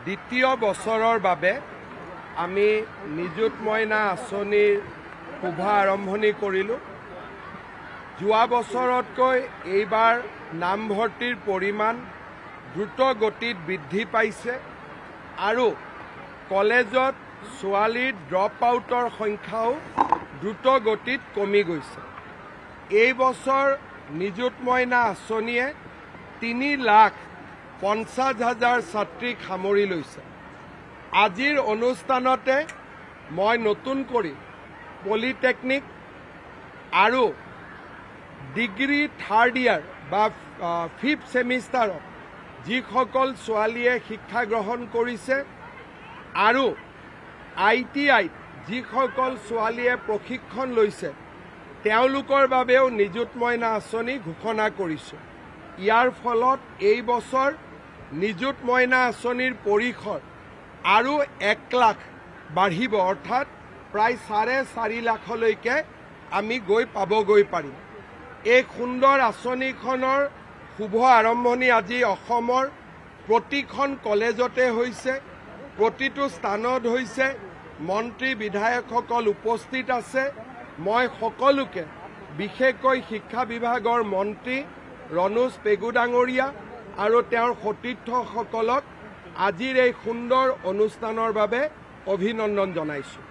দ্বিতীয় বছৰৰ বাবে আমি নিযুত মইনা আঁচনিৰ শুভ আৰম্ভণি কৰিলোঁ। যোৱা বছৰতকৈ এইবাৰ নামভৰ্তিৰ পৰিমাণ দ্ৰুত গতিত বৃদ্ধি পাইছে আৰু কলেজত ছোৱালীৰ ড্ৰপ আউটৰ সংখ্যাও দ্ৰুত গতিত কমি গৈছে। এই বছৰ নিযুত মইনা আঁচনিয়ে 3,50,000 ছাত্ৰীক সামৰি লৈছে। আজিৰ অনুষ্ঠানতে মই নতুন কৰি পলিটেকনিক আৰু ডিগ্ৰী থাৰ্ড ইয়াৰ বা 5th ছেমিষ্টাৰত যিসকল ছোৱালীয়ে শিক্ষা গ্ৰহণ কৰিছে আৰু ITIত যিসকল ছোৱালীয়ে প্ৰশিক্ষণ লৈছে তেওঁলোকৰ বাবেও নিযুত মইনা আঁচনি ঘোষণা কৰিছোঁ। ইয়াৰ ফলত এই বছৰ নিযুত মইনা আঁচনিৰ পৰিসৰ আৰু 1 লাখ বাঢ়িব, অৰ্থাৎ প্ৰায় 4.5 লাখলৈকে আমি পাবগৈ পাৰিম। এই সুন্দৰ আঁচনিখনৰ শুভ আৰম্ভণি আজি অসমৰ প্ৰতিখন কলেজতে হৈছে, প্ৰতিটো স্থানত হৈছে। মন্ত্ৰী বিধায়কসকল উপস্থিত আছে। মই সকলোকে, বিশেষকৈ শিক্ষা বিভাগৰ মন্ত্ৰী ৰণোজ পেগু ডাঙৰীয়া আৰু তেওঁৰ সতীৰ্থসকলক আজিৰ এই সুন্দৰ অনুষ্ঠানৰ বাবে অভিনন্দন জনাইছোঁ।